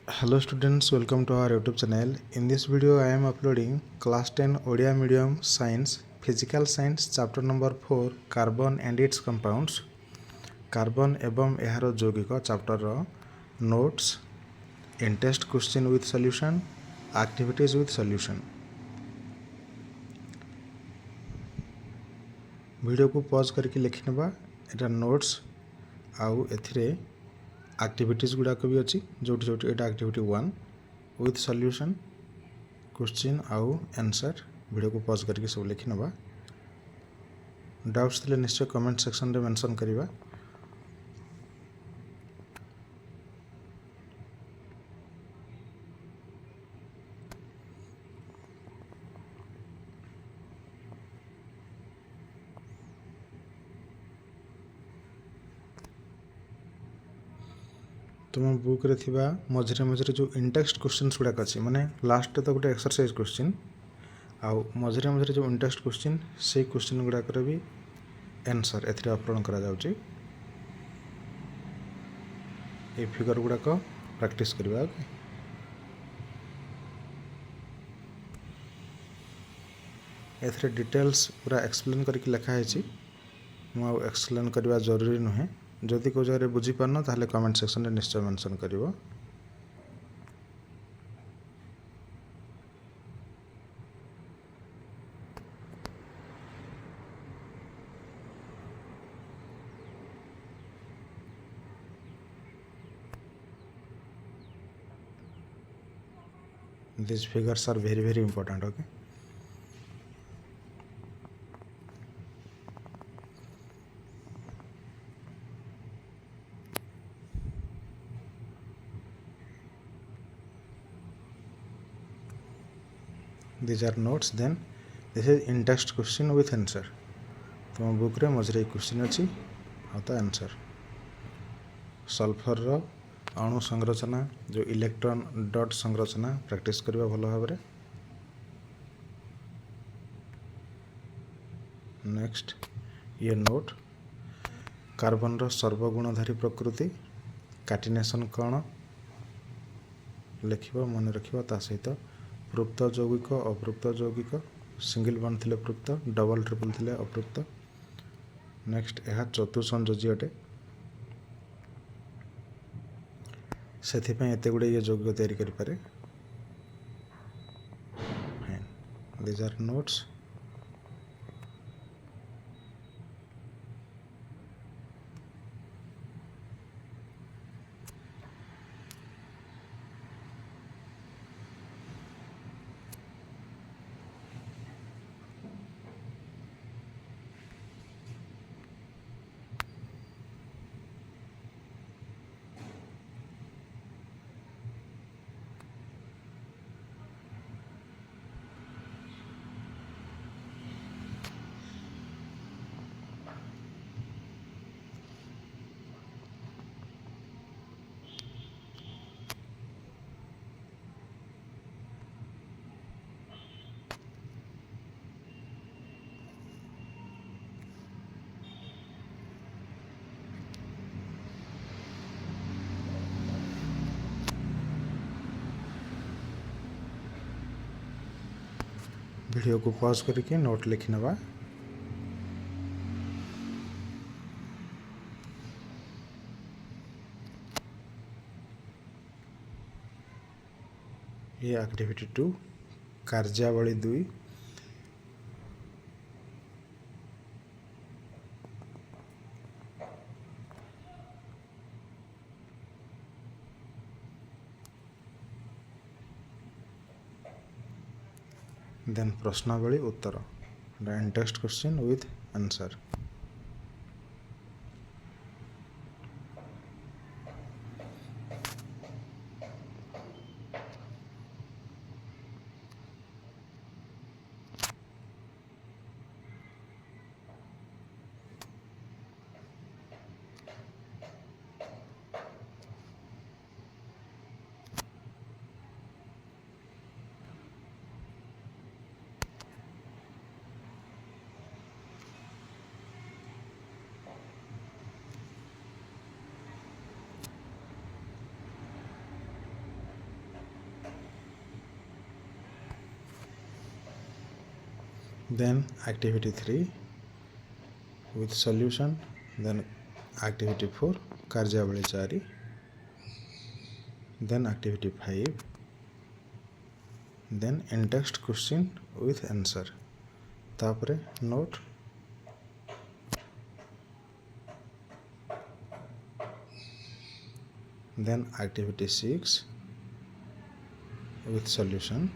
Hello students, welcome to our YouTube channel. In this video I am uploading class 10 Odia medium science physical science chapter number 4 carbon and its compounds. Carbon एवं एहार यौगिक chapter रो notes, Intext question with solution, activities with solution. Video को pause करके लिखि नेबा एटा notes आउ एथिरे एक्टिविटीज गुड़ाक भी अच्छी जोटी जोटी एटा एक्टिविटी 1 विथ सॉल्यूशन क्वेश्चन आउ आंसर वीडियो को पॉज करके सब लिखि नेबा डाउट्स थिले निश्चय कमेंट सेक्शन रे मेंशन करिबा तुम बुक रे थिबा मझरे मझरे जो इंटेक्स्ट क्वेश्चंस गुड़ाक अच्छी माने लास्ट तो गोटे एक्सरसाइज क्वेश्चन आउ मझरे मझरे जो इंटेक्स्ट क्वेश्चन से क्वेश्चन गुड़ाक भी आंसर एथिरे अपलोड करा जाउची ए फिगर गुड़ाक प्रैक्टिस करबा ओके एथिरे डिटेल्स पूरा एक्सप्लेन करके लिखा है मु एक्सप्लेन करबा जरूरी नुहे जदि को जगह बुझी पारन ताहले कमेंट सेक्शन रे निश्चय mention करिवो these figures are very important okay these are notes then this is in-text question with answer तुम बुक रे मझरे क्वेश्चन अच्छी आता आंसर सल्फर रो अणु संरचना जो इलेक्ट्रॉन डॉट संरचना प्रैक्टिस करबा भलो भाबरे नेक्स्ट ये नोट कार्बन रो सर्वगुणधारी प्रकृति कार्टिनेशन कौन लिखिबा मन रखिबा ता सहित पृक्त यौगिक अपृक्त यौगिक सिंगल बॉन्ड थिले पृक्त डबल ट्रिपल थिले अपृक्त नेक्स्ट यह चतुसंयोजी अटे से एत गुड़े ये यौगिक तैयारी करि पारे दीज आर नोट्स वीडियो को पॉज करके नोट लिखि नबा ये एक्टिविटी 2 कार्यावली 2 देन प्रश्नावली उत्तर in text question with answer then activity 3 with solution, then activity 4 କାର୍ଯ୍ୟାବଳୀ 4, then activity 5, then intext question with answer, तापरे note, then activity 6 with solution,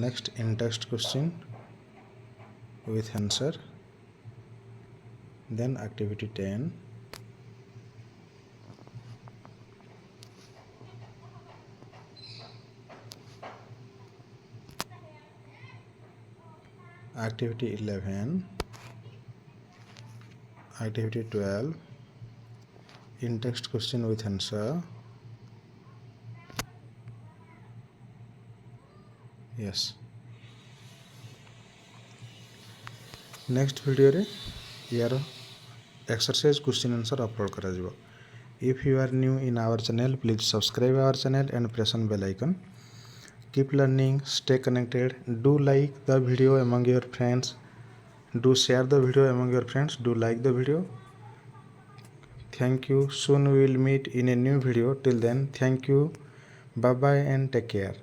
next intext question with answer, then activity 10, activity 11, activity 12, intext question with answer, yes. Next video रे यार exercise question answer upload करा जिवो. If you are new in our channel, please subscribe our channel and press on bell icon. Keep learning, stay connected. Do like the video among your friends. Do share the video among your friends. Do like the video. Thank you. Soon we will meet in a new video. Till then, thank you. Bye bye and take care.